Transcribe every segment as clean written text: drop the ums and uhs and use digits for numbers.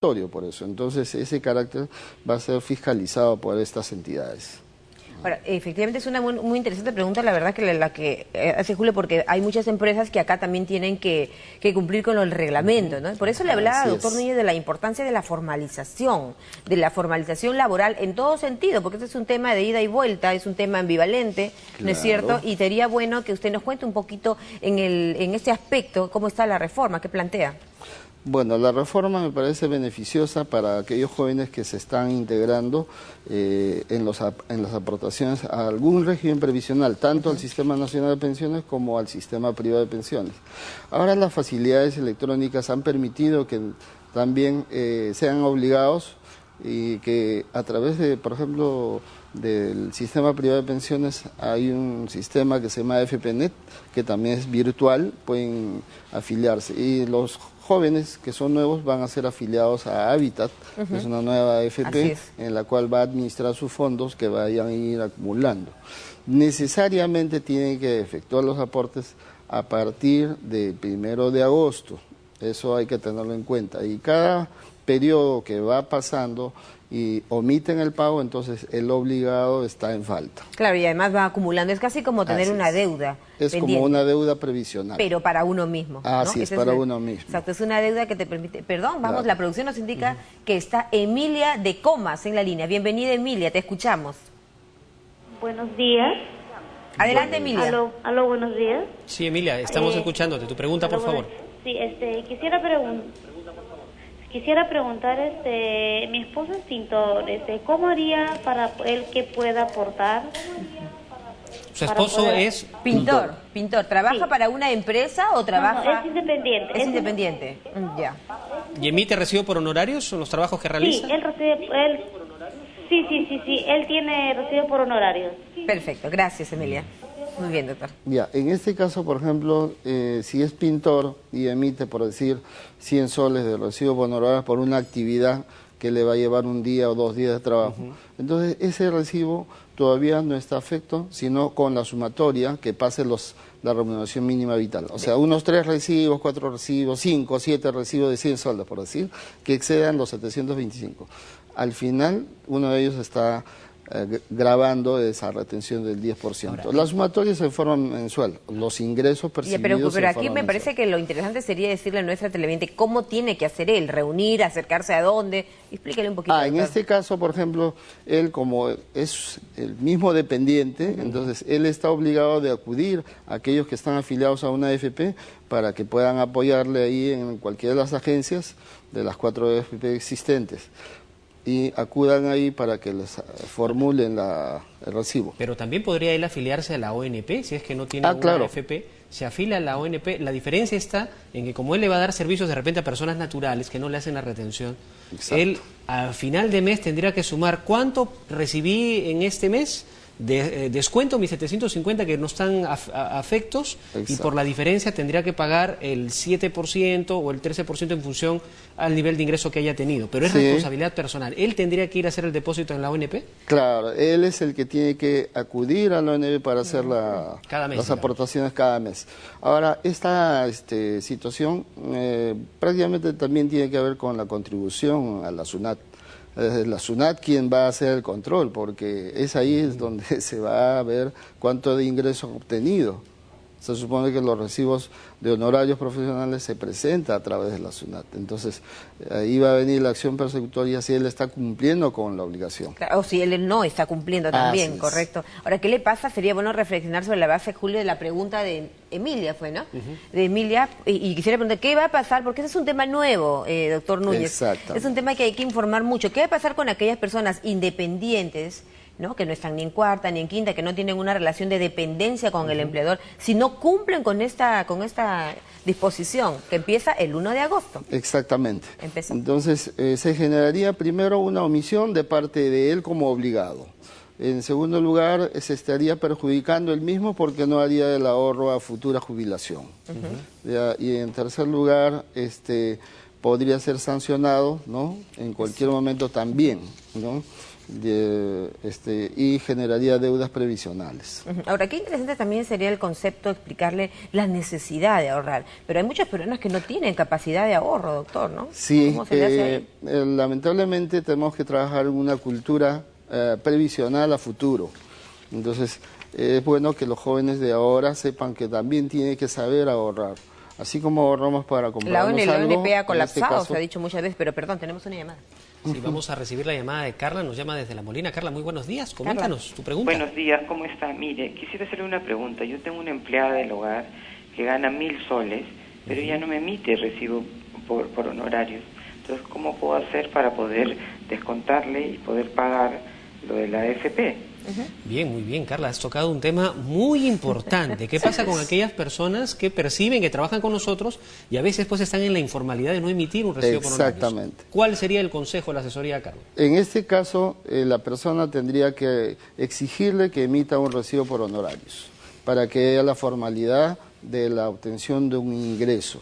por eso. Entonces ese carácter va a ser fiscalizado por estas entidades. Ahora, efectivamente es una muy interesante pregunta, la verdad, que la que hace Julio, porque hay muchas empresas que acá también tienen que cumplir con el reglamento, ¿no? Por eso le hablaba, doctor Núñez, de la importancia de la formalización laboral en todo sentido, porque este es un tema de ida y vuelta, es un tema ambivalente, claro, ¿no es cierto? Y sería bueno que usted nos cuente un poquito en este aspecto cómo está la reforma, qué plantea. Bueno, la reforma me parece beneficiosa para aquellos jóvenes que se están integrando en las aportaciones a algún régimen previsional, tanto al Sistema Nacional de Pensiones como al Sistema Privado de Pensiones. Ahora las facilidades electrónicas han permitido que también sean obligados y que a través de, por ejemplo, del Sistema Privado de Pensiones hay un sistema que se llama FPNet, que también es virtual, pueden afiliarse. Y los jóvenes que son nuevos van a ser afiliados a Habitat, que es una nueva AFP, en la cual va a administrar sus fondos que vayan a ir acumulando. Necesariamente tienen que efectuar los aportes a partir del 1 de agosto, eso hay que tenerlo en cuenta. Y cada periodo que va pasando y omiten el pago, entonces el obligado está en falta. Claro, y además va acumulando, es casi como tener una deuda pendiente. Como una deuda previsional. Pero para uno mismo. Así es, para uno mismo. Exacto, es una deuda que te permite... Perdón, vamos, la producción nos indica que está Emilia de Comas en la línea. Bienvenida, Emilia, te escuchamos. Buenos días. Adelante, Emilia. Aló, buenos días. Sí, Emilia, estamos escuchándote. Tu pregunta, por favor. Sí, quisiera preguntar, mi esposo es pintor, ¿cómo haría para él que pueda aportar? ¿Su esposo es pintor? ¿Trabaja para una empresa o trabaja...? No, es independiente. Es independiente, ya. ¿Y emite recibo por honorarios en los trabajos que realiza? Sí, él recibe... Sí, él tiene recibo por honorarios. Perfecto, gracias, Emilia. Muy bien, doctor. Ya, en este caso, por ejemplo, si es pintor y emite, por decir, 100 soles de recibo por honorarios por una actividad que le va a llevar un día o 2 días de trabajo, entonces ese recibo todavía no está afecto, sino con la sumatoria que pase la remuneración mínima vital. O sea, unos 3 recibos, 4 recibos, 5, 7 recibos de 100 soles, por decir, que excedan los 725. Al final, uno de ellos está grabando esa retención del 10%. Ahora, la sumatoria es en forma mensual, los ingresos percibidos pero aquí me parece que lo interesante sería decirle a nuestra televidente cómo tiene que hacer él, reunir, acercarse a dónde. Explíquele un poquito. En este caso, por ejemplo, él como es el mismo dependiente, entonces él está obligado de acudir a aquellos que están afiliados a una AFP para que puedan apoyarle ahí en cualquiera de las agencias de las 4 AFP existentes. Y acudan ahí para que les formulen el recibo. Pero también podría él afiliarse a la ONP, si es que no tiene una AFP, se afilia a la ONP. La diferencia está en que como él le va a dar servicios de repente a personas naturales que no le hacen la retención, él al final de mes tendría que sumar cuánto recibí en este mes, descuento mis 750 que no están afectos, y por la diferencia tendría que pagar el 7% o el 13% en función al nivel de ingreso que haya tenido. Pero es responsabilidad personal. ¿Él tendría que ir a hacer el depósito en la ONP? Claro, él es el que tiene que acudir a la ONP para hacer las aportaciones cada mes. Ahora, esta situación prácticamente también tiene que ver con la contribución a la SUNAT. La SUNAT quien va a hacer el control, porque es ahí donde se va a ver cuánto de ingreso obtenido. Se supone que los recibos de honorarios profesionales se presentan a través de la SUNAT. Entonces, ahí va a venir la acción persecutoria si él está cumpliendo con la obligación. Claro, o si él no está cumpliendo también, correcto. Ahora, ¿qué le pasa? Sería bueno reflexionar sobre la base, Julio, de la pregunta de Emilia, ¿no? De Emilia, y quisiera preguntar, ¿qué va a pasar? Porque ese es un tema nuevo, doctor Núñez. Es un tema que hay que informar mucho. ¿Qué va a pasar con aquellas personas independientes, ¿no? Que no están ni en cuarta ni en quinta, que no tienen una relación de dependencia con el empleador, si no cumplen con esta disposición que empieza el 1 de agosto? Exactamente. Entonces, se generaría primero una omisión de parte de él como obligado. En segundo lugar, se estaría perjudicando él mismo porque no haría el ahorro a futura jubilación. Y en tercer lugar, podría ser sancionado, ¿no? En cualquier momento también, ¿no? y generaría deudas previsionales. Ahora, qué interesante también sería el concepto, explicarle la necesidad de ahorrar, pero hay muchas personas que no tienen capacidad de ahorro, doctor, ¿no? Sí, ¿Cómo se le hace ahí? Lamentablemente tenemos que trabajar en una cultura previsional a futuro. Entonces, es bueno que los jóvenes de ahora sepan que también tienen que saber ahorrar. Así como ahorramos para comprarnos algo. La ONP ha colapsado, se ha dicho muchas veces, pero perdón, tenemos una llamada. Sí, vamos a recibir la llamada de Carla, nos llama desde La Molina. Carla, muy buenos días, coméntanos tu pregunta. Buenos días, ¿cómo está? Mire, quisiera hacerle una pregunta. Yo tengo una empleada del hogar que gana 1.000 soles, pero ella no me emite recibo por honorarios. Entonces, ¿cómo puedo hacer para poder descontarle y poder pagar lo de la AFP? Bien, muy bien, Carla, has tocado un tema muy importante. ¿Qué pasa con aquellas personas que perciben, que trabajan con nosotros y a veces pues están en la informalidad de no emitir un recibo por honorarios? Exactamente. ¿Cuál sería el consejo de la asesoría, Carla? En este caso, la persona tendría que exigirle que emita un recibo por honorarios para que haya la formalidad de la obtención de un ingreso.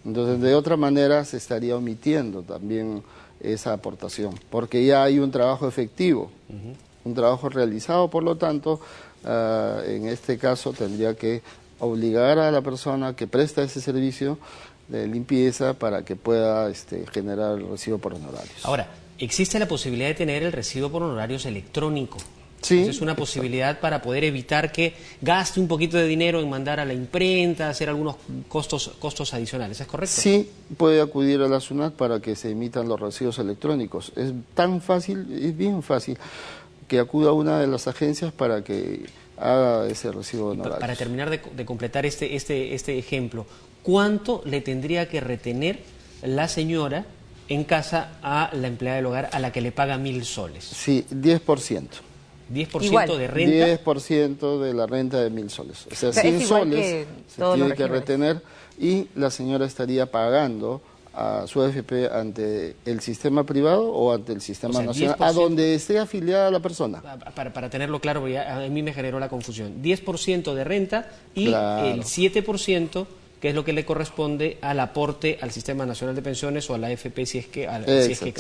Entonces, de otra manera, se estaría omitiendo también esa aportación, porque ya hay un trabajo efectivo. Un trabajo realizado, por lo tanto, en este caso tendría que obligar a la persona que presta ese servicio de limpieza para que pueda generar el recibo por honorarios. Ahora, existe la posibilidad de tener el recibo por honorarios electrónico. Sí. Esa es una posibilidad para poder evitar que gaste un poquito de dinero en mandar a la imprenta, hacer algunos costos adicionales, ¿es correcto? Sí, puede acudir a la SUNAT para que se emitan los recibos electrónicos. Es tan fácil, es bien fácil, que acuda a una de las agencias para que haga ese recibo de honorarios. Para terminar de completar este ejemplo, ¿cuánto le tendría que retener la señora en casa a la empleada del hogar a la que le paga 1.000 soles? Sí, 10%. 10% Igual. de renta. 10% de la renta de 1.000 soles. O sea, 100 soles se tiene que retener y la señora estaría pagando a su AFP ante el sistema privado o ante el sistema nacional, a donde esté afiliada la persona. Para tenerlo claro, porque a mí me generó la confusión. 10% de renta y claro, el 7%, que es lo que le corresponde al aporte al Sistema Nacional de Pensiones o a la AFP si es que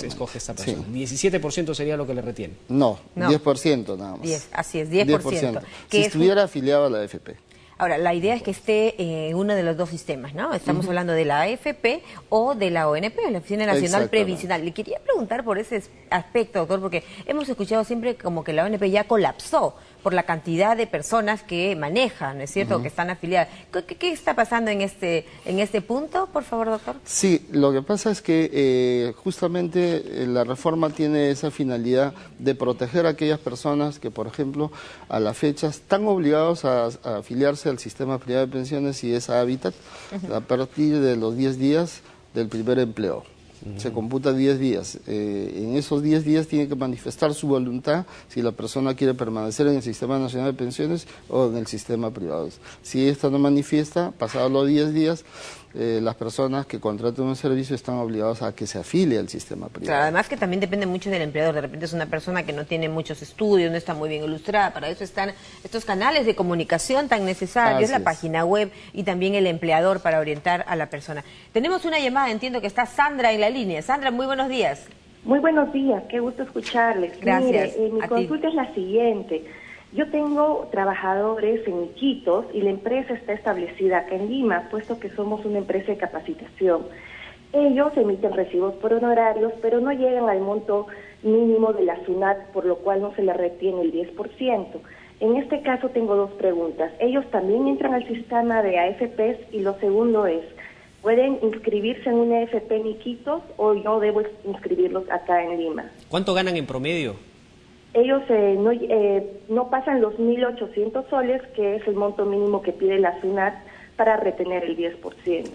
escoge esta persona. Sí. 17% sería lo que le retiene. No, 10% nada más. Así es, 10%. Si estuviera afiliado a la AFP. Ahora, la idea es que esté en uno de los dos sistemas, ¿no? Estamos hablando de la AFP o de la ONP, la Oficina Nacional Previsional. Le quería preguntar por ese aspecto, doctor, porque hemos escuchado siempre como que la ONP ya colapsó por la cantidad de personas que manejan, ¿no es cierto?, que están afiliadas. ¿Qué está pasando en este punto, por favor, doctor? Sí, lo que pasa es que justamente la reforma tiene esa finalidad de proteger a aquellas personas que, por ejemplo, a la fecha están obligados a afiliarse al sistema privado de pensiones y esa Hábitat a partir de los 10 días del primer empleo. Se computa 10 días. En esos 10 días tiene que manifestar su voluntad si la persona quiere permanecer en el Sistema Nacional de Pensiones o en el sistema privado. Si esta no manifiesta, pasados los 10 días, las personas que contratan un servicio están obligadas a que se afilie al sistema privado. Claro, además que también depende mucho del empleador. De repente es una persona que no tiene muchos estudios, no está muy bien ilustrada. Para eso están estos canales de comunicación tan necesarios, la página web y también el empleador para orientar a la persona. Tenemos una llamada, entiendo que está Sandra en la línea. Sandra, muy buenos días. Muy buenos días, qué gusto escucharles. Gracias. Mire, mi consulta es la siguiente. Yo tengo trabajadores en Iquitos y la empresa está establecida acá en Lima, puesto que somos una empresa de capacitación. Ellos emiten recibos por honorarios, pero no llegan al monto mínimo de la SUNAT, por lo cual no se les retiene el 10%. En este caso tengo dos preguntas. ¿Ellos también entran al sistema de AFPs? Y lo segundo es, ¿pueden inscribirse en una AFP en Iquitos o yo debo inscribirlos acá en Lima? ¿Cuánto ganan en promedio? Ellos no pasan los 1.800 soles, que es el monto mínimo que pide la SUNAT para retener el 10%.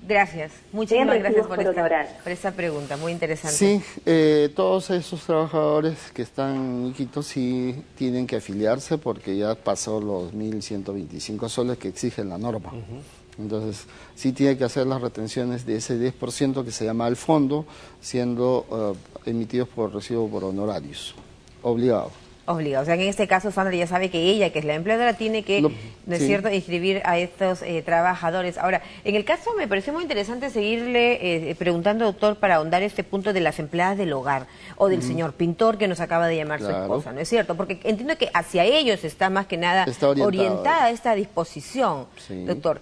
Gracias, muchísimas gracias por esta pregunta, muy interesante. Sí, todos esos trabajadores que están en Iquitos sí tienen que afiliarse porque ya pasó los 1.125 soles que exige la norma. Entonces, sí tiene que hacer las retenciones de ese 10% que se llama al fondo, siendo emitidos por recibo por honorarios. Obligado. Obligado. O sea, que en este caso Sandra ya sabe que ella, que es la empleadora, tiene que, ¿no es cierto?, inscribir a estos trabajadores. Ahora, en el caso me pareció muy interesante seguirle preguntando, doctor, para ahondar este punto de las empleadas del hogar o del señor pintor que nos acaba de llamar su esposa, ¿no es cierto? Porque entiendo que hacia ellos está más que nada orientada esta disposición, doctor.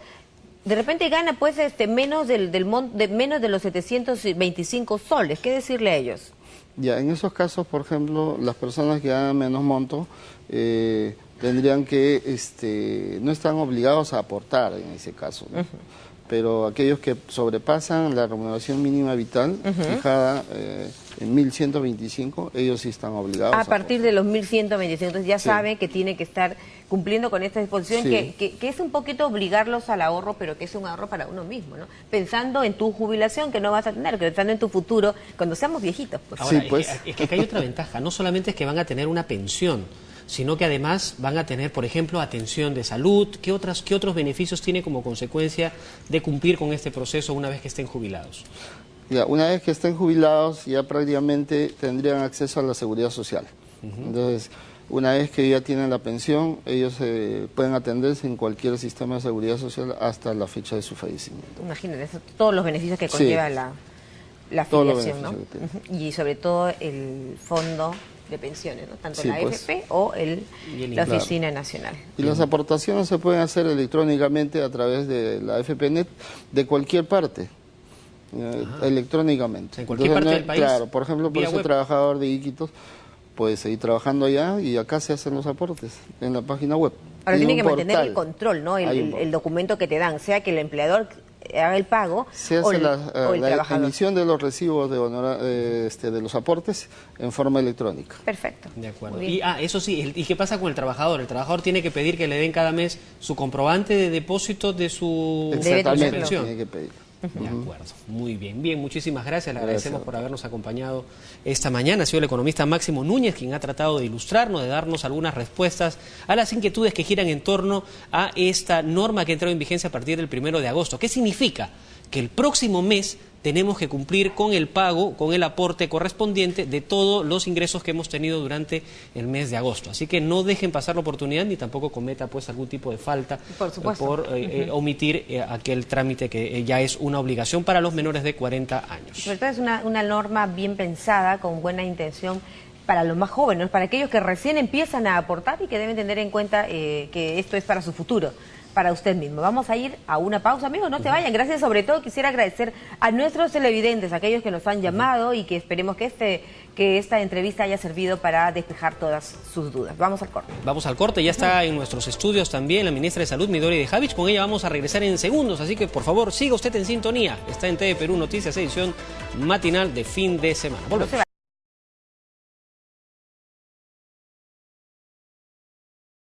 De repente gana pues menos menos de los 725 soles. ¿Qué decirle a ellos? Ya, en esos casos, por ejemplo, las personas que ganan menos monto tendrían que, no están obligados a aportar en ese caso, ¿no? Pero aquellos que sobrepasan la remuneración mínima vital fijada en 1.125, ellos sí están obligados. A partir de los 1.125, entonces ya saben que tiene que estar cumpliendo con esta disposición, que es un poquito obligarlos al ahorro, pero que es un ahorro para uno mismo, ¿no? Pensando en tu jubilación que no vas a tener, pensando en tu futuro cuando seamos viejitos. Pues. Ahora, es que acá hay otra ventaja, no solamente es que van a tener una pensión, sino que además van a tener, por ejemplo, atención de salud. ¿Qué otros beneficios tiene como consecuencia de cumplir con este proceso una vez que estén jubilados? Ya, una vez que estén jubilados, ya prácticamente tendrían acceso a la seguridad social. Entonces, una vez que ya tienen la pensión, ellos pueden atenderse en cualquier sistema de seguridad social hasta la fecha de su fallecimiento. Imagínense, todos los beneficios que conlleva la afiliación, ¿no? Y sobre todo el fondo de pensiones, ¿no? Tanto la AFP o la Oficina Nacional. Y las aportaciones se pueden hacer electrónicamente a través de la AFPNet de cualquier parte, electrónicamente. ¿En cualquier parte del país? Claro, por ejemplo, por ese trabajador de Iquitos puede seguir trabajando allá y acá se hacen los aportes en la página web. Ahora tiene que mantener el control, ¿no? El documento que te dan, sea que el empleador haga el pago se hace la emisión de los recibos de los aportes en forma electrónica. Perfecto. De acuerdo. Y eso sí, ¿y qué pasa con el trabajador? El trabajador tiene que pedir que le den cada mes su comprobante de depósito de su pensión. Tiene que pedir. De acuerdo, muy bien. Bien, muchísimas gracias. Le agradecemos por habernos acompañado esta mañana. Ha sido el economista Máximo Núñez quien ha tratado de ilustrarnos, de darnos algunas respuestas a las inquietudes que giran en torno a esta norma que entró en vigencia a partir del 1 de agosto. ¿Qué significa? Que el próximo mes tenemos que cumplir con el pago, con el aporte correspondiente de todos los ingresos que hemos tenido durante el mes de agosto. Así que no dejen pasar la oportunidad ni tampoco cometa pues algún tipo de falta por omitir aquel trámite que ya es una obligación para los menores de 40 años. Sobre todo es una norma bien pensada, con buena intención para los más jóvenes, para aquellos que recién empiezan a aportar y que deben tener en cuenta que esto es para su futuro, para usted mismo. Vamos a ir a una pausa, amigos, no se vayan. Gracias, sobre todo quisiera agradecer a nuestros televidentes, aquellos que nos han llamado y que esperemos que esta entrevista haya servido para despejar todas sus dudas. Vamos al corte. Vamos al corte, ya está en nuestros estudios también la ministra de Salud, Midori de Javich. Con ella vamos a regresar en segundos, así que por favor siga usted en sintonía. Está en TV Perú Noticias, edición matinal de fin de semana. Volvemos.